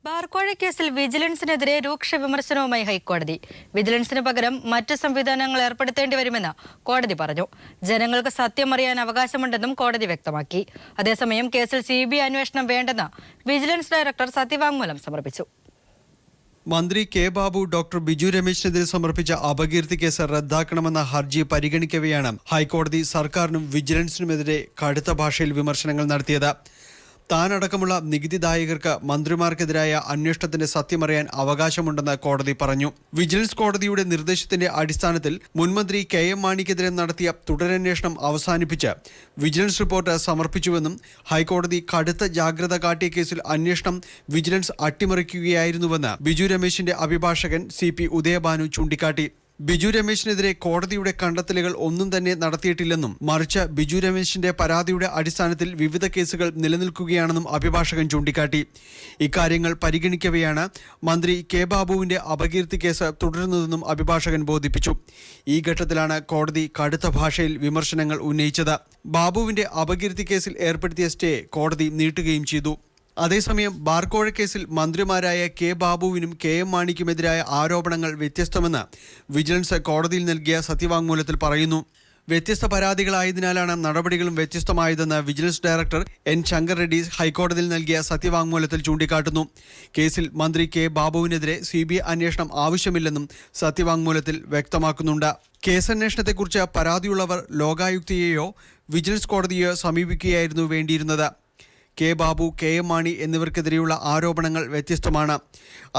ബാർക്കോഴ കേസിൽ വിജിലൻസിനെതിരെ രൂക്ഷ വിമർശനവുമായി ഹൈക്കോടതി. വിജിലൻസിന് പകരം മറ്റ് സംവിധാനങ്ങൾ ഏർപ്പെടുത്തേണ്ടി വരുമെന്ന് കോടതി പറഞ്ഞു. ജനങ്ങൾക്ക് സത്യം അറിയാൻ അവകാശമുണ്ടെന്നും കോടതി വ്യക്തമാക്കി. അതേസമയം കേസിൽ CBI അന്വേഷണം വേണ്ടെന്ന് വിജിലൻസ് ഡയറക്ടർ സത്യവാങ്മൂലം സമർപ്പിച്ചു. മന്ത്രി കെ ബാബു ഡോക്ടർ ബിജു രമേശിനെതിരെ സമർപ്പിച്ച അപകീർത്തി കേസ് റദ്ദാക്കണമെന്ന ഹർജി പരിഗണിക്കവെയാണ് ഹൈക്കോടതി സർക്കാരിനും വിജിലൻസിനുമെതിരെ കടുത്ത ഭാഷയിൽ വിമർശനങ്ങൾ നടത്തിയത്. താനടക്കമുള്ള നികുതിദായകർക്ക് മന്ത്രിമാർക്കെതിരായ അന്വേഷണത്തിന്റെ സത്യമറിയാൻ അവകാശമുണ്ടെന്ന് കോടതി പറഞ്ഞു. വിജിലൻസ് കോടതിയുടെ നിർദ്ദേശത്തിന്റെ അടിസ്ഥാനത്തിൽ മുൻമന്ത്രി KM മാണിക്കെതിരെ നടത്തിയ തുടരന്വേഷണം അവസാനിപ്പിച്ച് വിജിലൻസ് റിപ്പോർട്ട് സമർപ്പിച്ചുവെന്നും ഹൈക്കോടതി കടുത്ത ജാഗ്രത കാട്ടിയ കേസിൽ അന്വേഷണം വിജിലൻസ് അട്ടിമറിക്കുകയായിരുന്നുവെന്ന് ബിജു രമേശിന്റെ അഭിഭാഷകൻ CP ഉദയഭാനു ചൂണ്ടിക്കാട്ടി. ബിജു രമേശിനെതിരെ കോടതിയുടെ കണ്ടെത്തലുകൾ ഒന്നും തന്നെ നടത്തിയിട്ടില്ലെന്നും മറിച്ച് ബിജു രമേശിന്റെ പരാതിയുടെ അടിസ്ഥാനത്തിൽ വിവിധ കേസുകൾ നിലനിൽക്കുകയാണെന്നും അഭിഭാഷകൻ ചൂണ്ടിക്കാട്ടി. ഇക്കാര്യങ്ങൾ പരിഗണിക്കവെയാണ് മന്ത്രി കെ ബാബുവിന്റെ അപകീർത്തി കേസ് തുടരുന്നതെന്നും അഭിഭാഷകൻ ബോധിപ്പിച്ചു. ഈ ഘട്ടത്തിലാണ് കോടതി കടുത്ത ഭാഷയിൽ വിമർശനങ്ങൾ ഉന്നയിച്ചത്. ബാബുവിന്റെ അപകീർത്തി കേസിൽ ഏർപ്പെടുത്തിയ സ്റ്റേ കോടതി നീട്ടുകയും ചെയ്തു. അതേസമയം ബാർക്കോഴ കേസിൽ മന്ത്രിമാരായ കെ ബാബുവിനും KM മാണിക്കുമെതിരായ ആരോപണങ്ങൾ വ്യത്യസ്തമെന്ന് വിജിലൻസ് കോടതിയിൽ നൽകിയ സത്യവാങ്മൂലത്തിൽ പറയുന്നു. വ്യത്യസ്ത പരാതികളായതിനാലാണ് നടപടികളും വ്യത്യസ്തമായതെന്ന് vigilance director N. Shankar Reddy ഹൈക്കോടതിയിൽ നൽകിയ സത്യവാങ്മൂലത്തിൽ ചൂണ്ടിക്കാട്ടുന്നു. കേസിൽ മന്ത്രി കെ ബാബുവിനെതിരെ CBI അന്വേഷണം ആവശ്യമില്ലെന്നും സത്യവാങ്മൂലത്തിൽ വ്യക്തമാക്കുന്നുണ്ട്. കേസന്വേഷണത്തെക്കുറിച്ച് പരാതിയുള്ളവർ ലോകായുക്തയെയോ വിജിലൻസ് കോടതിയെയോ സമീപിക്കുകയായിരുന്നു വേണ്ടിയിരുന്നത്. കെ ബാബു, KM മാണി എന്നിവർക്കെതിരെയുള്ള ആരോപണങ്ങൾ വ്യത്യസ്തമാണ്.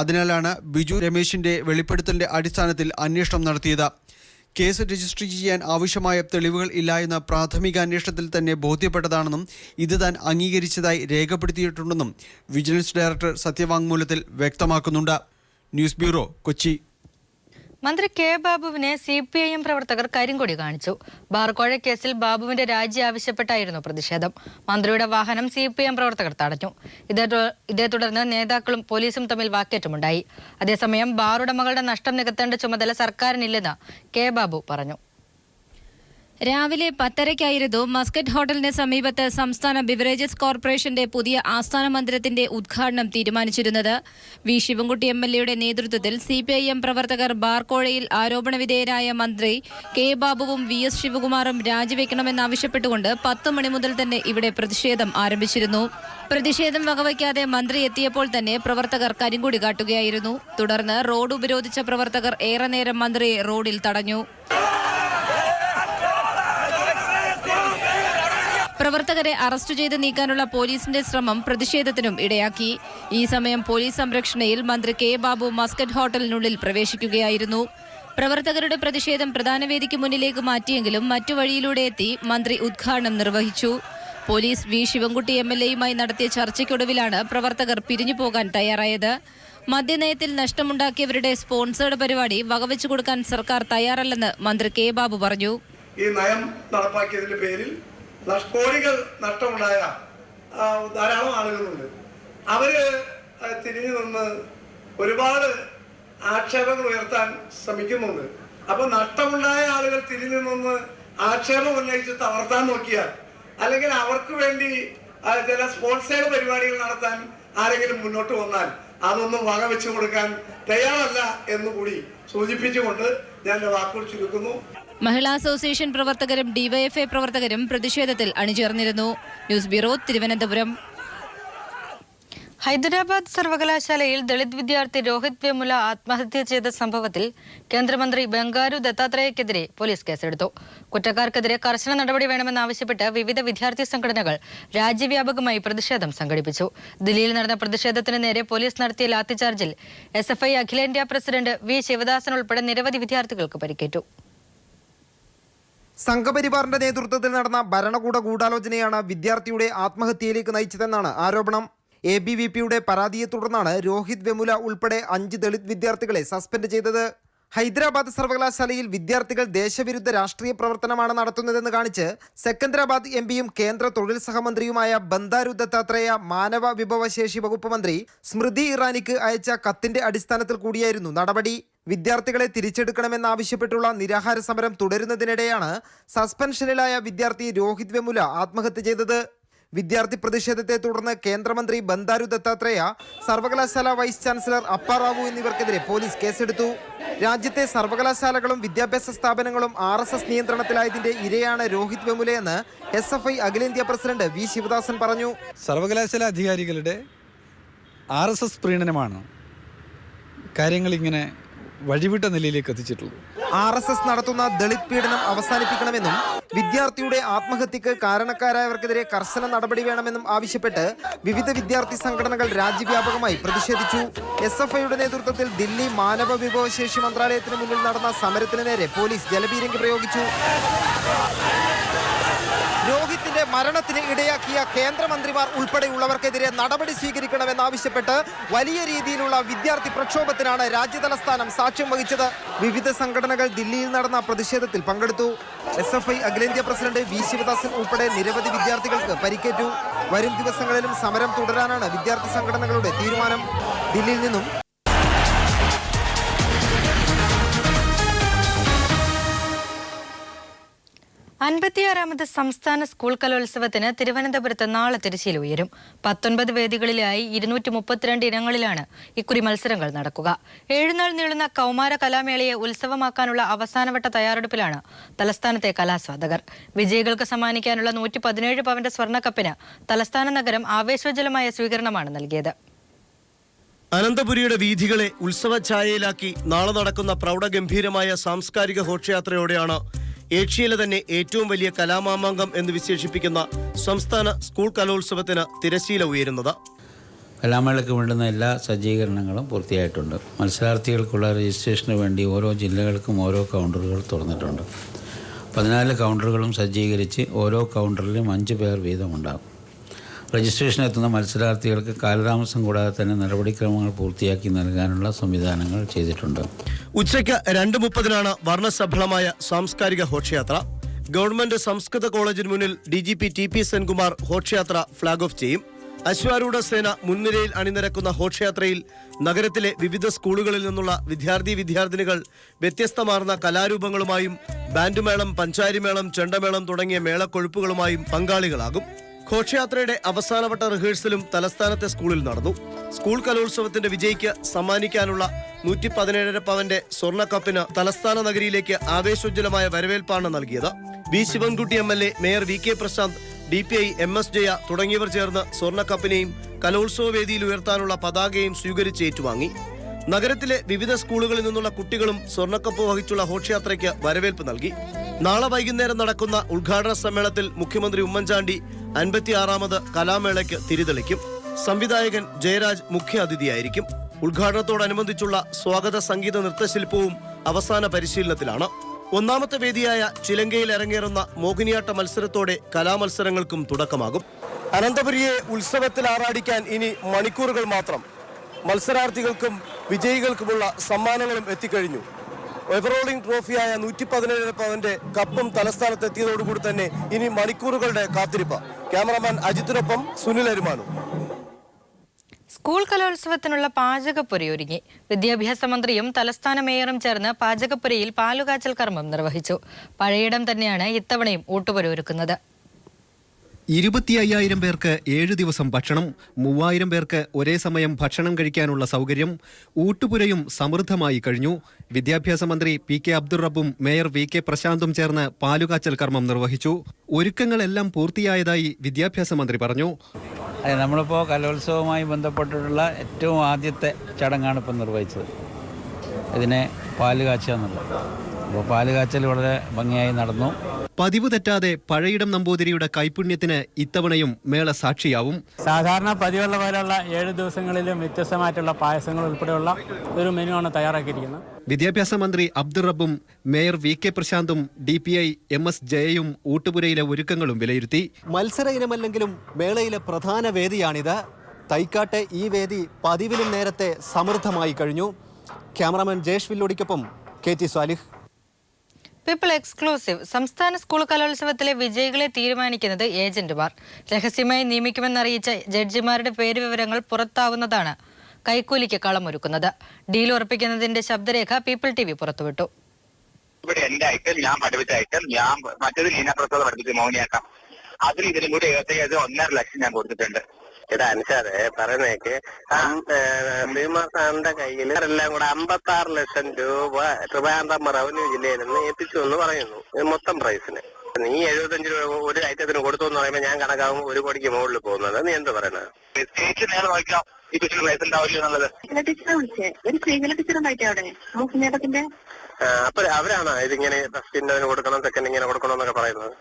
അതിനാലാണ് ബിജു രമേശിന്റെ വെളിപ്പെടുത്തലിന്റെ അടിസ്ഥാനത്തിൽ അന്വേഷണം നടത്തിയത്. കേസ് രജിസ്റ്റർ ചെയ്യാൻ ആവശ്യമായ തെളിവുകൾ ഇല്ല എന്ന് പ്രാഥമിക അന്വേഷണത്തിൽ തന്നെ ബോധ്യപ്പെട്ടതാണെന്നും ഇത് താൻ അംഗീകരിച്ചതായി രേഖപ്പെടുത്തിയിട്ടുണ്ടെന്നും വിജിലൻസ് ഡയറക്ടർ സത്യവാങ്മൂലത്തിൽ വ്യക്തമാക്കുന്നുണ്ട്. News bureau, Kochi. മന്ത്രി കെ ബാബുവിനെ CPIM പ്രവർത്തകർ കരിങ്കൊടി കാണിച്ചു. ബാർക്കോഴ കേസിൽ ബാബുവിന്റെ രാജി ആവശ്യപ്പെട്ടായിരുന്നു പ്രതിഷേധം. മന്ത്രിയുടെ വാഹനം CPIM പ്രവർത്തകർ തടഞ്ഞു. ഇതേ തുടർന്ന് നേതാക്കളും പോലീസും തമ്മിൽ വാക്കേറ്റമുണ്ടായി. അതേസമയം ബാറുടമകളുടെ നഷ്ടം നികത്തേണ്ട ചുമതല സർക്കാരിനില്ലെന്ന് കെ ബാബു പറഞ്ഞു. രാവിലെ 10:30 മസ്കറ്റ് ഹോട്ടലിന് സമീപത്ത് സംസ്ഥാന ബിവറേജസ് കോർപ്പറേഷന്റെ പുതിയ ആസ്ഥാന മന്ദിരത്തിന്റെ ഉദ്ഘാടനം തീരുമാനിച്ചിരുന്നത്. V. ശിവൻകുട്ടി MLA നേതൃത്വത്തിൽ CPIM പ്രവർത്തകർ ബാർക്കോഴയിൽ ആരോപണവിധേയരായ മന്ത്രി കെ ബാബുവും VS ശിവകുമാറും രാജിവെക്കണമെന്നാവശ്യപ്പെട്ടുകൊണ്ട് 10 മണി മുതൽ തന്നെ ഇവിടെ പ്രതിഷേധം ആരംഭിച്ചിരുന്നു. പ്രതിഷേധം വകവയ്ക്കാതെ മന്ത്രി എത്തിയപ്പോൾ തന്നെ പ്രവർത്തകർ കരിങ്കൊടി കാട്ടുകയായിരുന്നു. തുടർന്ന് റോഡ് ഉപരോധിച്ച പ്രവർത്തകർ ഏറെ നേരം മന്ത്രിയെ റോഡിൽ തടഞ്ഞു. പ്രവർത്തകരെ അറസ്റ്റ് ചെയ്ത് നീക്കാനുള്ള പോലീസിന്റെ ശ്രമം പ്രതിഷേധത്തിനും ഇടയാക്കി. ഈ സമയം പോലീസ് സംരക്ഷണയിൽ മന്ത്രി കെ ബാബു മസ്കറ്റ് ഹോട്ടലിനുള്ളിൽ പ്രവേശിക്കുകയായിരുന്നു. പ്രവർത്തകരുടെ പ്രതിഷേധം പ്രധാന വേദിക്ക് മുന്നിലേക്ക് മാറ്റിയെങ്കിലും മറ്റു വഴിയിലൂടെ എത്തി മന്ത്രി ഉദ്ഘാടനം നിർവഹിച്ചു. Police V. ശിവൻകുട്ടി MLAയുമായി നടത്തിയ ചർച്ചയ്ക്കൊടുവിലാണ് പ്രവർത്തകർ പിരിഞ്ഞു പോകാൻ തയ്യാറായത്. മദ്യനയത്തിൽ നഷ്ടമുണ്ടാക്കിയവരുടെ സ്പോൺസേർഡ് പരിപാടി വകവെച്ചു കൊടുക്കാൻ സർക്കാർ തയ്യാറല്ലെന്ന് മന്ത്രി കെ ബാബു പറഞ്ഞു. ഈ നയം നടപ്പാക്കിയതിന്റെ പേരിൽ കോടികൾ നഷ്ടമുണ്ടായ ധാരാളം ആളുകളുണ്ട്. അവര് തിരിഞ്ഞു നിന്ന് ഒരുപാട് ആക്ഷേപങ്ങൾ ഉയർത്താൻ ശ്രമിക്കുന്നുണ്ട്. അപ്പൊ നഷ്ടമുണ്ടായ ആളുകൾ തിരിഞ്ഞു നിന്ന് ആക്ഷേപം ഉന്നയിച്ച് തളർത്താൻ നോക്കിയാൽ, അല്ലെങ്കിൽ അവർക്ക് വേണ്ടി ചില സ്പോൺസേഡ് പരിപാടികൾ നടത്താൻ ആരെങ്കിലും മുന്നോട്ട് വന്നാൽ അതൊന്നും വകവെച്ചു കൊടുക്കാൻ തയ്യാറല്ല എന്നുകൂടി സൂചിപ്പിച്ചുകൊണ്ട് ഞാൻ എൻ്റെ വാക്കുകൾ ചുരുക്കുന്നു. മഹിളാ അസോസിയേഷൻ പ്രവർത്തകരും DYFI പ്രവർത്തകരും പ്രതിഷേധത്തിൽ അണിചേർന്നിരുന്നു. News bureau, Thiruvananthapuram. ഹൈദരാബാദ് സർവകലാശാലയിൽ ദളിത് വിദ്യാർത്ഥി രോഹിത് വെമുല ആത്മഹത്യ ചെയ്ത സംഭവത്തിൽ കേന്ദ്രമന്ത്രി ബംഗാരു ദത്താത്രേയക്കെതിരെ പോലീസ് കേസെടുത്തു. കുറ്റക്കാർക്കെതിരെ കർശന നടപടി വേണമെന്നാവശ്യപ്പെട്ട് വിവിധ വിദ്യാർത്ഥി സംഘടനകൾ രാജ്യവ്യാപകമായി പ്രതിഷേധം സംഘടിപ്പിച്ചു. ദില്ലിയിൽ നടന്ന പ്രതിഷേധത്തിന് നേരെ പോലീസ് നടത്തിയ ലാത്തിചാർജിൽ SFI അഖിലേന്ത്യാ പ്രസിഡന്റ് V. ശിവദാസൻ ഉൾപ്പെടെ നിരവധി വിദ്യാർത്ഥികൾക്ക് പരിക്കേറ്റു. സംഘപരിവാറിന്റെ നേതൃത്വത്തിൽ നടന്ന ഭരണകൂട ഗൂഢാലോചനയാണ് വിദ്യാർത്ഥിയുടെ ആത്മഹത്യയിലേക്ക് നയിച്ചതെന്നാണ് ആരോപണം. ABVPയുടെ പരാതിയെ തുടർന്നാണ് രോഹിത് വെമുല ഉൾപ്പെടെ 5 ദളിത് വിദ്യാർത്ഥികളെ സസ്പെൻഡ് ചെയ്തത്. ഹൈദരാബാദ് സർവകലാശാലയിൽ വിദ്യാർത്ഥികൾ ദേശവിരുദ്ധ രാഷ്ട്രീയ പ്രവർത്തനമാണ് നടത്തുന്നതെന്ന് കാണിച്ച് സെക്കന്ദരാബാദ് MPയും കേന്ദ്ര തൊഴിൽ സഹമന്ത്രിയുമായ ബന്ദാരു ദത്താത്രേയ മാനവ വിഭവശേഷി വകുപ്പ് മന്ത്രി സ്മൃതി ഇറാനിക്ക് അയച്ച കത്തിന്റെ അടിസ്ഥാനത്തിൽ കൂടിയായിരുന്നു നടപടി. വിദ്യാർത്ഥികളെ തിരിച്ചെടുക്കണമെന്നാവശ്യപ്പെട്ടുള്ള നിരാഹാര സമരം തുടരുന്നതിനിടെയാണ് സസ്പെൻഷനിലായ വിദ്യാർത്ഥി രോഹിത് വെമുല ആത്മഹത്യ ചെയ്തത്. വിദ്യാർത്ഥി പ്രതിഷേധത്തെ തുടർന്ന് കേന്ദ്രമന്ത്രി ബന്ദാരു ദത്താത്രേയ, സർവകലാശാല വൈസ് ചാൻസലർ അപ്പ റാവു എന്നിവർക്കെതിരെ പോലീസ് കേസെടുത്തു. രാജ്യത്തെ സർവകലാശാലകളും വിദ്യാഭ്യാസ സ്ഥാപനങ്ങളും RSS നിയന്ത്രണത്തിലായതിന്റെ ഇരയാണ് രോഹിത് വെമുലയെന്ന് SFI അഖിലേന്ത്യാ പ്രസിഡന്റ് വി ശിവദാസൻ പറഞ്ഞു. സർവകലാശാല അധികാരികളുടെ RSS പ്രീണനമാണ് കാര്യങ്ങൾ ഇങ്ങനെ വഴിവിട്ട നിലയിലേക്ക് എത്തിച്ചിട്ടുള്ളത്. RSS നടത്തുന്ന ദളിത് പീഡനം അവസാനിപ്പിക്കണമെന്നും വിദ്യാർത്ഥിയുടെ ആത്മഹത്യക്ക് കാരണക്കാരായവർക്കെതിരെ കർശന നടപടി വേണമെന്നും ആവശ്യപ്പെട്ട് വിവിധ വിദ്യാർത്ഥി സംഘടനകൾ രാജ്യവ്യാപകമായി പ്രതിഷേധിച്ചു. SFIയുടെ നേതൃത്വത്തിൽ ദില്ലി മാനവ വിഭവശേഷി മന്ത്രാലയത്തിന് മുന്നിൽ നടന്ന സമരത്തിന് നേരെ പോലീസ് ജലപീരങ്കി പ്രയോഗിച്ചു. രോഹിത്തിന്റെ മരണത്തിന് ഇടയാക്കിയ കേന്ദ്രമന്ത്രിമാർ ഉൾപ്പെടെയുള്ളവർക്കെതിരെ നടപടി സ്വീകരിക്കണമെന്നാവശ്യപ്പെട്ട് വലിയ രീതിയിലുള്ള വിദ്യാർത്ഥി പ്രക്ഷോഭത്തിനാണ് രാജ്യതലസ്ഥാനം സാക്ഷ്യം വഹിച്ചത്. വിവിധ സംഘടനകൾ ദില്ലിയിൽ നടന്ന പ്രതിഷേധത്തിൽ പങ്കെടുത്തു. SFI അഖിലേന്ത്യാ പ്രസിഡന്റ് വി ശിവദാസൻ ഉൾപ്പെടെ നിരവധി വിദ്യാർത്ഥികൾക്ക് പരിക്കേറ്റു. വരും ദിവസങ്ങളിലും സമരം തുടരാനാണ് വിദ്യാർത്ഥി സംഘടനകളുടെ തീരുമാനം. ദില്ലിയിൽ നിന്നും അൻപത്തിയാറാമത് സംസ്ഥാന സ്കൂൾ കലോത്സവത്തിന് തിരുവനന്തപുരത്ത് നാളെ തിരശ്ശീല ഉയരും. 19 വേദികളിലായി 232 ഇനങ്ങളിലാണ് ഇക്കുറി മത്സരങ്ങൾ നടക്കുക. 7 നാൾ നീളുന്ന കൗമാര കലാമേളയെ ഉത്സവമാക്കാനുള്ള അവസാനവട്ട തയ്യാറെടുപ്പിലാണ് തലസ്ഥാനത്തെ കലാസ്വാദകർ. വിജയികൾക്ക് സമ്മാനിക്കാനുള്ള 117 പവന്റെ സ്വർണ്ണക്കപ്പിന് തലസ്ഥാന നഗരം ആവേശോജ്വലമായ സ്വീകരണമാണ് നൽകിയത്. അനന്തപുരിയുടെ വീഥികളെ ഉത്സവഛായയിലാക്കി നാളെ നടക്കുന്ന പ്രൗഢഗംഭീരമായ സാംസ്കാരിക ഘോഷയാത്രയോടെയാണ് ഏഷ്യയിലെ തന്നെ ഏറ്റവും വലിയ കലാമാമാങ്കം എന്ന് വിശേഷിപ്പിക്കുന്ന സംസ്ഥാന സ്കൂൾ കലോത്സവത്തിന് തിരശ്ശീല ഉയരുന്നത്. കലാമേളയ്ക്ക് വേണ്ടുന്ന എല്ലാ സജ്ജീകരണങ്ങളും പൂർത്തിയായിട്ടുണ്ട്. മത്സരാർത്ഥികൾക്കുള്ള രജിസ്ട്രേഷന് വേണ്ടി ഓരോ ജില്ലകൾക്കും ഓരോ കൗണ്ടറുകൾ തുറന്നിട്ടുണ്ട്. 14 കൗണ്ടറുകളും സജ്ജീകരിച്ച് ഓരോ കൗണ്ടറിലും 5 പേർ വീതമുണ്ടാകും. രജിസ്ട്രേഷൻ എത്തുന്ന മത്സരാർത്ഥികൾക്ക് കാലതാമസം കൂടാതെ തന്നെ നടപടിക്രമങ്ങൾ പൂർത്തിയാക്കി നൽകാനുള്ള സംവിധാനങ്ങൾ ചെയ്തിട്ടുണ്ട്. ഉച്ചയ്ക്ക് 2:30 വർണ്ണസഫലമായ സാംസ്കാരിക ഘോഷയാത്ര. ഗവൺമെന്റ് സംസ്കൃത കോളേജിന് മുന്നിൽ DGP TP സെൻകുമാർ ഘോഷയാത്ര ഫ്ളാഗ് ഓഫ് ചെയ്യും. അശ്വാരൂഢ സേന മുൻനിരയിൽ അണിനിരക്കുന്ന ഘോഷയാത്രയിൽ നഗരത്തിലെ വിവിധ സ്കൂളുകളിൽ നിന്നുള്ള വിദ്യാർത്ഥിനികൾ വ്യത്യസ്തമാർന്ന കലാരൂപങ്ങളുമായും ബാൻഡുമേളം, പഞ്ചാരിമേളം, ചെണ്ടമേളം തുടങ്ങിയ മേളക്കൊഴുപ്പുകളുമായും പങ്കാളികളാകും. ഘോഷയാത്രയുടെ അവസാനവട്ട റിഹേഴ്സലും തലസ്ഥാനത്തെ സ്കൂളിൽ നടന്നു. സ്കൂൾ കലോത്സവത്തിന്റെ വിജയിക്ക് സമ്മാനിക്കാനുള്ള 117 പവന്റെ സ്വർണ്ണക്കപ്പിന് തലസ്ഥാന നഗരിയിലേക്ക് ആവേശോജ്വലമായ വരവേൽപ്പാണ് നൽകിയത്. V Sivankutty MLA, mayor VK Prasanth, DPI MS Jaya തുടങ്ങിയവർ ചേർന്ന് സ്വർണ്ണക്കപ്പിനെയും കലോത്സവ വേദിയിൽ ഉയർത്താനുള്ള പതാകയും സ്വീകരിച്ച് ഏറ്റുവാങ്ങി. നഗരത്തിലെ വിവിധ സ്കൂളുകളിൽ നിന്നുള്ള കുട്ടികളും സ്വർണ്ണക്കപ്പ് വഹിച്ചുള്ള ഘോഷയാത്രയ്ക്ക് വരവേൽപ്പ് നൽകി. നാളെ വൈകുന്നേരം നടക്കുന്ന ഉദ്ഘാടന സമ്മേളനത്തിൽ മുഖ്യമന്ത്രി ഉമ്മൻചാണ്ടി 56ാമത് കലാമേളയ്ക്ക് തിരിതെളിക്കും. സംവിധായകൻ ജയരാജ് മുഖ്യ അതിഥിയായിരിക്കും. ഉദ്ഘാടനത്തോടനുബന്ധിച്ചുള്ള സ്വാഗത സംഗീത നൃത്തശില്പവും അവസാന പരിശീലനത്തിലാണ്. 1ാമത്തെ വേദിയായ ചിലങ്കയിൽ അരങ്ങേറുന്ന മോഹിനിയാട്ട മത്സരത്തോടെ കലാമത്സരങ്ങൾക്കും തുടക്കമാകും. അനന്തപുരിയെ ഉത്സവത്തിൽ ആറാടിക്കാൻ ഇനി മണിക്കൂറുകൾ മാത്രം. മത്സരാർത്ഥികൾക്കും വിജയികൾക്കുമുള്ള സമ്മാനങ്ങളും എത്തിക്കഴിഞ്ഞു. എവറോളിംഗ് ട്രോഫിയായ 117 പവന്റെ കപ്പും തലസ്ഥാനത്തെത്തിയതോടുകൂടി തന്നെ ഇനി മണിക്കൂറുകളുടെ കാത്തിരിപ്പ്. ക്യാമറാമാൻ അജിത്തിനൊപ്പം സുനിൽ അരുമാനു. സ്കൂൾ കലോത്സവത്തിനുള്ള പാചകപ്പുരയൊരുങ്ങി. വിദ്യാഭ്യാസ മന്ത്രിയും തലസ്ഥാന മേയറും ചേർന്ന് പാചകപ്പുരയിൽ പാലുകാച്ചൽ കർമ്മം നിർവഹിച്ചു. പഴയിടം തന്നെയാണ് ഇത്തവണയും ഊട്ടുപുര ഒരുക്കുന്നത്. 25,000 പേർക്ക് 7 ദിവസം ഭക്ഷണം, 3,000 പേർക്ക് ഒരേ സമയം ഭക്ഷണം കഴിക്കാനുള്ള സൗകര്യം, ഊട്ടുപുരയും സമൃദ്ധമായി കഴിഞ്ഞു. വിദ്യാഭ്യാസ മന്ത്രി PK അബ്ദുൾ റബ്ബും മേയർ VK പ്രശാന്തും ചേർന്ന് പാലുകാച്ചൽ കർമ്മം നിർവഹിച്ചു. ഒരുക്കങ്ങളെല്ലാം പൂർത്തിയായതായി വിദ്യാഭ്യാസ മന്ത്രി പറഞ്ഞു. നമ്മളിപ്പോൾ കലോത്സവവുമായി ബന്ധപ്പെട്ടിട്ടുള്ള ഏറ്റവും ആദ്യത്തെ ചടങ്ങാണ് ഇപ്പം നിർവഹിച്ചത്. ഇതിനെ പാലുകാച്ചുക എന്നുള്ളത്. അപ്പോൾ പാലുകാച്ചൽ വളരെ ഭംഗിയായി നടന്നു. പതിവ് തെറ്റാതെ പഴയിടം നമ്പൂതിരിയുടെ കൈപുണ്യത്തിന് ഇത്തവണയും മേള സാക്ഷിയാവും. സാധാരണ പതിവുള്ള പോലെയുള്ള 7 ദിവസങ്ങളിലും വ്യത്യസ്തമായിട്ടുള്ള പായസങ്ങൾ ഉൾപ്പെടെയുള്ള ഒരു മെനു ആണ് തയ്യാറാക്കിയിരിക്കുന്നത്. വിദ്യാഭ്യാസ മന്ത്രി അബ്ദുൾ റബ്ബും മേയർ VK പ്രശാന്തും DPI MS ജയയും ഊട്ടുപുരയിലെ ഒരുക്കങ്ങളും വിലയിരുത്തി. മത്സര ഇനമല്ലെങ്കിലും മേളയിലെ പ്രധാന വേദിയാണിത്. തൈക്കാട്ടെ ഈ വേദി പതിവിലും നേരത്തെ സമൃദ്ധമായി കഴിഞ്ഞു. ക്യാമറാമാൻ ജേഷ് വില്ലോടിക്കൊപ്പം KT സ്വാലിഹ്. People exclusive. സംസ്ഥാന സ്കൂൾ കലോത്സവത്തിലെ വിജയികളെ തീരുമാനിക്കുന്നത് ഏജന്റുമാർ. രഹസ്യമായി നിയമിക്കുമെന്നറിയിച്ച ജഡ്ജിമാരുടെ പേരുവിവരങ്ങൾ പുറത്താവുന്നതാണ് കൈക്കൂലിക്ക് കളമൊരുക്കുന്നത്. ഡീൽ ഉറപ്പിക്കുന്നതിന്റെ ശബ്ദരേഖ പീപ്പിൾ TV പുറത്തുവിട്ടു. ഇവിടെ എന്റെ ഐറ്റം, ഞാൻ പഠിപ്പിച്ച ഐറ്റം, ഞാൻ മറ്റേത് ലീന പ്രസാദ് പഠിപ്പിച്ച് മോഹിനിയാക്കാം. അതിൽ ഇതിലും കൂടി ഏകദേശം 1.5 ലക്ഷം ഞാൻ കൊടുത്തിട്ടുണ്ട്. ഇവിടെ അനുസാരെ പറയുന്നേക്ക് സാറിന്റെ കയ്യിൽ എല്ലാം കൂടെ 56 ലക്ഷം രൂപ ട്രിവാൻഡ്രം റവന്യൂ ജില്ലയിൽ നിന്ന് എത്തിച്ചു എന്ന് പറയുന്നു മൊത്തം പ്രൈസിന്. നീ 75 രൂപ ഒരു ഐറ്റത്തിന് കൊടുത്തു എന്ന് പറയുമ്പോൾ ഞാൻ കണക്കാവും 1 കോടിക്ക് മുകളിൽ പോകുന്നത്. നീ എന്ത് പറയുന്നത്? നേരെ നോക്കാം ഈ ടീച്ചർ പ്രൈസ് ഉണ്ടാവില്ല എന്നുള്ളത്. അപ്പൊ അവരാണോ ഇതിങ്ങനെ ഫസ്റ്റിന്റെ കൊടുക്കണം സെക്കൻഡ് ഇങ്ങനെ കൊടുക്കണം എന്നൊക്കെ പറയുന്നത്?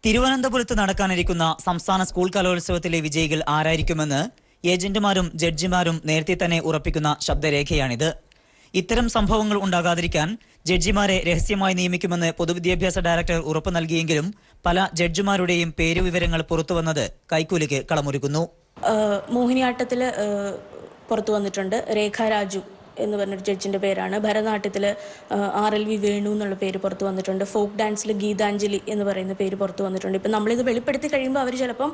തിരുവനന്തപുരത്ത് നടക്കാനിരിക്കുന്ന സംസ്ഥാന സ്കൂൾ കലോത്സവത്തിലെ വിജയികൾ ആരായിരിക്കുമെന്ന് ഏജന്റുമാരും ജഡ്ജിമാരും നേരത്തെ തന്നെ ഉറപ്പിക്കുന്ന ശബ്ദരേഖയാണിത്. ഇത്തരം സംഭവങ്ങൾ ഉണ്ടാകാതിരിക്കാൻ ജഡ്ജിമാരെ രഹസ്യമായി നിയമിക്കുമെന്ന് പൊതുവിദ്യാഭ്യാസ ഡയറക്ടർ ഉറപ്പു നൽകിയെങ്കിലും പല ജഡ്ജിമാരുടെയും പേരുവിവരങ്ങൾ പുറത്തുവന്നത് കൈക്കൂലിക്ക് കളമൊരുക്കുന്നു. മോഹിനിയാട്ടത്തിൽ പുറത്തു വന്നിട്ടുണ്ട് രേഖ രാജു എന്ന് പറഞ്ഞൊരു ജഡ്ജിൻ്റെ പേരാണ്. ഭരതനാട്യത്തിൽ RLV വേണു എന്നുള്ള പേര് പുറത്തു വന്നിട്ടുണ്ട്. ഫോക്ക് ഡാൻസിൽ ഗീതാഞ്ജലി എന്ന് പറയുന്ന പേര് പുറത്തു വന്നിട്ടുണ്ട്. ഇപ്പം നമ്മളിത് വെളിപ്പെടുത്തി കഴിയുമ്പോൾ അവർ ചിലപ്പം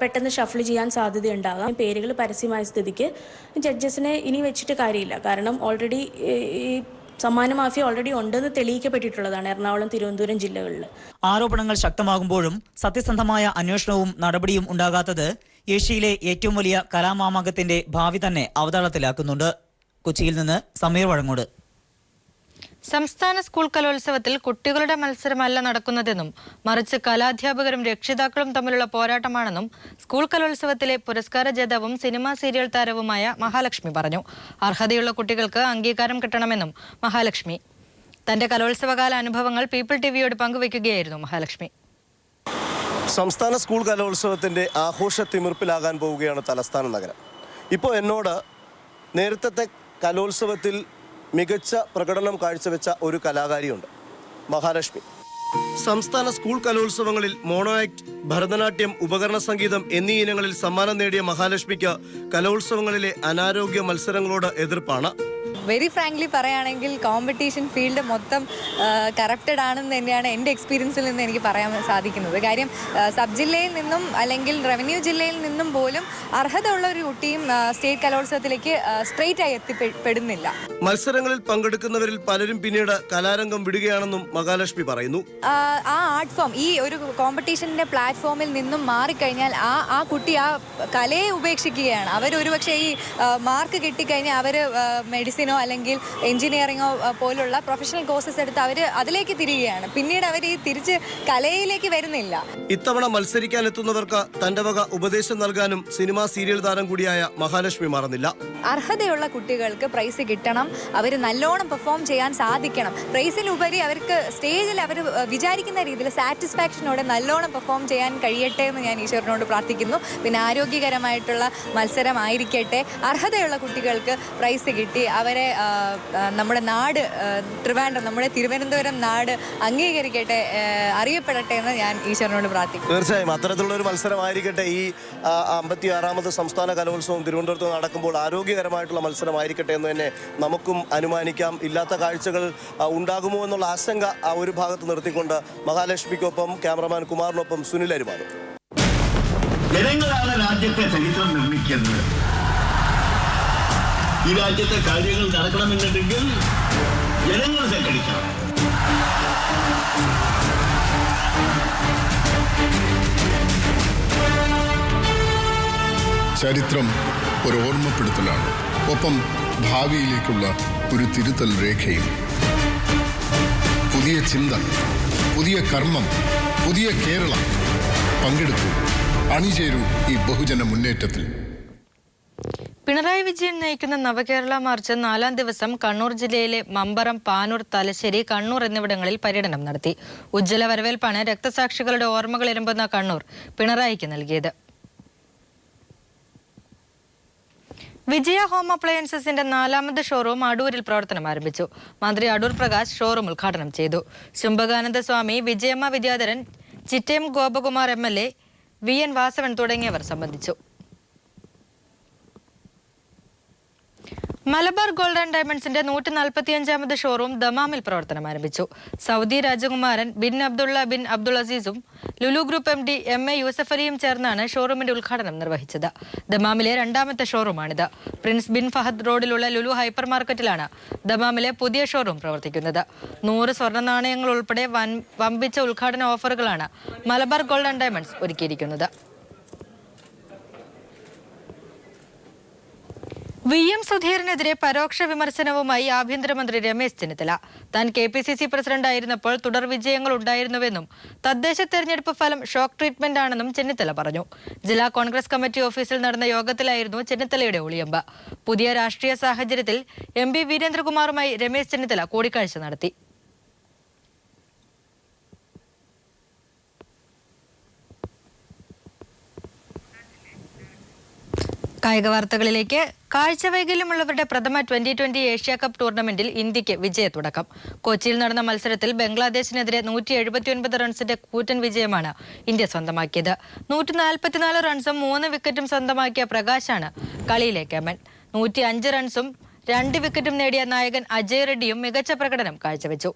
പെട്ടെന്ന് ഷഫിൾ ചെയ്യാൻ സാധ്യതയുണ്ടാകാം. പേരുകൾ പരസ്യമായ സ്ഥിതിക്ക് ജഡ്ജസിനെ ഇനി വെച്ചിട്ട് കാര്യമില്ല. കാരണം ഓൾറെഡി ഈ സമ്മാന മാഫിയ ഓൾറെഡി ഉണ്ടെന്ന് തെളിയിക്കപ്പെട്ടിട്ടുള്ളതാണ് എറണാകുളം, തിരുവനന്തപുരം ജില്ലകളിൽ. ആരോപണങ്ങൾ ശക്തമാകുമ്പോഴും സത്യസന്ധമായ അന്വേഷണവും നടപടിയും ഉണ്ടാകാത്തത് ഏഷ്യയിലെ ഏറ്റവും വലിയ കലാമാമാങ്കത്തിന്റെ ഭാവി തന്നെ അവതാളത്തിലാക്കുന്നുണ്ട്. കൊച്ചിയിൽ നിന്ന് സമീർ വഴങ്ങോട്. സംസ്ഥാന സ്കൂൾ കലോത്സവത്തിൽ കുട്ടികളുടെ മത്സരമല്ല നടക്കുന്നതെന്നും മറിച്ച് കലാധ്യാപകരും രക്ഷിതാക്കളും തമ്മിലുള്ള പോരാട്ടമാണെന്നും സ്കൂൾ കലോത്സവത്തിലെ പുരസ്കാര ജേതാവും സിനിമാ സീരിയൽ താരവുമായ മഹാലക്ഷ്മി പറഞ്ഞു. അർഹതയുള്ള കുട്ടികൾക്ക് അംഗീകാരം കിട്ടണമെന്നും മഹാലക്ഷ്മി തന്റെ കലോത്സവകാല അനുഭവങ്ങൾ പീപ്പിൾ ടിവിയോട് പങ്കുവയ്ക്കുകയായിരുന്നു മഹാലക്ഷ്മി. സംസ്ഥാന സ്കൂൾ കലോത്സവത്തിന്റെ ആഘോഷ തിമിർപ്പിലാകാൻ പോവുകയാണ് തലസ്ഥാന നഗരം. ഇപ്പോൾ എന്നോട് നേരത്തെ കലോത്സവത്തിൽ മികച്ച പ്രകടനം കാഴ്ചവെച്ച ഒരു കലാകാരിയുണ്ട്, മഹാലക്ഷ്മി. സംസ്ഥാന സ്കൂൾ കലോത്സവങ്ങളിൽ മോണോ ആക്ട്, ഭരതനാട്യം, ഉപകരണ സംഗീതം എന്നീ ഇനങ്ങളിൽ സമ്മാനം നേടിയ മഹാലക്ഷ്മിക്ക് കലോത്സവങ്ങളിലെ അനാരോഗ്യ മത്സരങ്ങളോട് എതിർപ്പാണ്. വെരി ഫ്രാങ്ക്ലി പറയുകയാണെങ്കിൽ കോമ്പറ്റീഷൻ ഫീൽഡ് മൊത്തം കറപ്റ്റഡ് ആണെന്ന് തന്നെയാണ് എൻ്റെ എക്സ്പീരിയൻസിൽ നിന്ന് എനിക്ക് പറയാൻ സാധിക്കുന്നത്. കാര്യം സബ് ജില്ലയിൽ നിന്നും അല്ലെങ്കിൽ റവന്യൂ ജില്ലയിൽ നിന്നും പോലും അർഹത ഉള്ള ഒരു കുട്ടിയും സ്റ്റേറ്റ് കലോത്സവത്തിലേക്ക് സ്ട്രെയിറ്റ് ആയി എത്തിപ്പെടുന്നില്ല. മത്സരങ്ങളിൽ പങ്കെടുക്കുന്നവരിൽ പലരും പിന്നീട് കലാരംഗം വിടുകയാണെന്നും മഹാലക്ഷ്മി പറയുന്നു. ആ ആർട്ട് ഫോം, ഈ ഒരു കോമ്പറ്റീഷൻ്റെ പ്ലാറ്റ്ഫോമിൽ നിന്നും മാറിക്കഴിഞ്ഞാൽ ആ കുട്ടി ആ കലയെ ഉപേക്ഷിക്കുകയാണ്. അവരൊരുപക്ഷെ ഈ മാർക്ക് കിട്ടിക്കഴിഞ്ഞാൽ അവർ മെഡിസിനോ അല്ലെങ്കിൽ എഞ്ചിനീയറിങ്ങോ പോലുള്ള പ്രൊഫഷണൽ കോഴ്സസ് എടുത്ത് അവർ അതിലേക്ക് തിരികുകയാണ്. പിന്നീട് അവർ ഈ തിരിച്ച് കലയിലേക്ക് വരുന്നില്ല. ഇത്തവണ മത്സരിക്കാനെത്തുന്നവർക്ക് തന്റെ വക ഉപദേശം നൽകാനും സിനിമാ സീരിയൽ താരം കൂടിയായ മഹാലക്ഷ്മി മറന്നില്ല. അർഹതയുള്ള കുട്ടികൾക്ക് പ്രൈസ് കിട്ടണം, അവർ നല്ലോണം പെർഫോം ചെയ്യാൻ സാധിക്കണം. പ്രൈസിലുപരി അവർക്ക് സ്റ്റേജിൽ അവർ വിചാരിക്കുന്ന രീതിയിൽ സാറ്റിസ്ഫാക്ഷനോടെ നല്ലോണം പെർഫോം ചെയ്യാൻ കഴിയട്ടെ എന്ന് ഞാൻ ഈശ്വരനോട് പ്രാർത്ഥിക്കുന്നു. പിന്നെ ആരോഗ്യകരമായിട്ടുള്ള മത്സരമായിരിക്കട്ടെ, അർഹതയുള്ള കുട്ടികൾക്ക് പ്രൈസ് കിട്ടി അവരെ നമ്മുടെ നാട് ട്രിവാൻഡ്രം, നമ്മുടെ തിരുവനന്തപുരം നാട് അംഗീകരിക്കട്ടെ, അറിയപ്പെടട്ടെ എന്ന് ഞാൻ ഈശ്വരനോട് പ്രാർത്ഥിക്കുന്നു. തീർച്ചയായും അത്തരത്തിലുള്ള ഒരു മത്സരമായിരിക്കട്ടെ ഈ 56ാമത് സംസ്ഥാന കലോത്സവം തിരുവനന്തപുരത്ത് നടക്കുമ്പോൾ ആരോഗ്യകരമായിട്ടുള്ള മത്സരമായിരിക്കട്ടെ എന്ന് തന്നെ നമുക്കും അനുമാനിക്കാം. ഇല്ലാത്ത കാഴ്ചകൾ ഉണ്ടാകുമോ എന്നുള്ള ആശങ്ക ആ ഒരു ഭാഗത്ത് നിർത്തിക്കൊണ്ട് മഹാലക്ഷ്മിക്കൊപ്പം ക്യാമറമാൻ കുമാറിനൊപ്പം സുനിൽ അരുമാനും. ജനങ്ങളാണ് രാജ്യത്തെ ചരിത്രം നിർമ്മിക്കുന്നത്. ഈ രാജ്യത്തെ കാര്യങ്ങൾ നടക്കണമെന്നുണ്ടെങ്കിൽ ജനങ്ങൾ സംഘടിക്കണം. ചരിത്രം ഒരു ഓർമ്മപ്പെടുത്തലാണ്, ഒപ്പം ഭാവിയിലേക്കുള്ള ഒരു തിരുത്തൽ രേഖയും. പുതിയ ചിന്ത, പുതിയ കർമ്മം, പുതിയ കേരളം. പങ്കെടുക്കൂ, അണിചേരൂ ഈ ബഹുജന മുന്നേറ്റത്തിൽ. പിണറായി വിജയൻ നയിക്കുന്ന നവകേരള മാർച്ച് 4ാം ദിവസം കണ്ണൂർ ജില്ലയിലെ മമ്പറം, പാനൂർ, തലശ്ശേരി, കണ്ണൂർ എന്നിവിടങ്ങളിൽ പര്യടനം നടത്തി. ഉജ്ജ്വല വരവേൽപ്പാണ് രക്തസാക്ഷികളുടെ ഓർമ്മകൾ ഇരമ്പുന്ന കണ്ണൂർ പിണറായിക്ക് നൽകിയത്. വിജയ ഹോം അപ്ലയൻസസിന്റെ 4ാമത് ഷോറൂം അടൂരിൽ പ്രവർത്തനം ആരംഭിച്ചു. മന്ത്രി അടൂർ പ്രകാശ് ഷോറൂം ഉദ്ഘാടനം ചെയ്തു. ശുംഭകാനന്ദ സ്വാമി, വിജയമ്മ വിദ്യാധരൻ, ചിറ്റയം ഗോപകുമാർ MLA, VN വാസവൻ തുടങ്ങിയവർ സംബന്ധിച്ചു. മലബാർ ഗോൾഡ് ആൻഡ് ഡയമണ്ട്സിന്റെ 145ാമത് ഷോറൂം ദമാമിൽ പ്രവർത്തനം ആരംഭിച്ചു. സൗദി രാജകുമാരൻ ബിൻ അബ്ദുള്ള ബിൻ അബ്ദുൾ അസീസും Lulu group MD MA Yusuff അലിയും ചേർന്നാണ് ഷോറൂമിന്റെ ഉദ്ഘാടനം നിർവഹിച്ചത്. ദമാമിലെ രണ്ടാമത്തെ ഷോറൂമാണിത്. പ്രിൻസ് ബിൻ ഫഹദ് റോഡിലുള്ള ലുലു ഹൈപ്പർ മാർക്കറ്റിലാണ് ദമാമിലെ പുതിയ ഷോറൂം പ്രവർത്തിക്കുന്നത്. 100 സ്വർണ്ണ നാണയങ്ങൾ ഉൾപ്പെടെ വമ്പിച്ച ഉദ്ഘാടന ഓഫറുകളാണ് മലബാർ ഗോൾഡ് ആൻഡ് ഡയമണ്ട്സ് ഒരുക്കിയിരിക്കുന്നത്. VM സുധീറിനെതിരെ പരോക്ഷ വിമർശനവുമായി ആഭ്യന്തരമന്ത്രി രമേശ് ചെന്നിത്തല. താൻ KPCC പ്രസിഡന്റായിരുന്നപ്പോൾ തുടർ വിജയങ്ങൾ ഉണ്ടായിരുന്നുവെന്നും തദ്ദേശ തെരഞ്ഞെടുപ്പ് ഫലം ഷോക്ക് ട്രീറ്റ്മെന്റ് ആണെന്നും ചെന്നിത്തല പറഞ്ഞു. ജില്ലാ കോൺഗ്രസ് കമ്മിറ്റി ഓഫീസിൽ നടന്ന യോഗത്തിലായിരുന്നു ചെന്നിത്തലയുടെ ഒളിയമ്പ്. പുതിയ രാഷ്ട്രീയ സാഹചര്യത്തിൽ MP വീരേന്ദ്രകുമാറുമായി രമേശ് ചെന്നിത്തല കൂടിക്കാഴ്ച നടത്തി. കായിക വാർത്തകളിലേക്ക്. കാഴ്ചവൈകല്യമുള്ളവരുടെ പ്രഥമ 2020 ഏഷ്യ കപ്പ് ടൂർണമെന്റിൽ ഇന്ത്യക്ക് വിജയത്തുടക്കം. കൊച്ചിയിൽ നടന്ന മത്സരത്തിൽ ബംഗ്ലാദേശിനെതിരെ 179 റൺസിന്റെ കൂറ്റൻ വിജയമാണ് ഇന്ത്യ സ്വന്തമാക്കിയത്. 144 റൺസും 3 വിക്കറ്റും സ്വന്തമാക്കിയ പ്രകാശാണ് കളിയിലെ കേമൻ. 105 റൺസും 2 വിക്കറ്റും നേടിയ നായകൻ അജയ് റെഡ്ഡിയും മികച്ച പ്രകടനം കാഴ്ചവെച്ചു.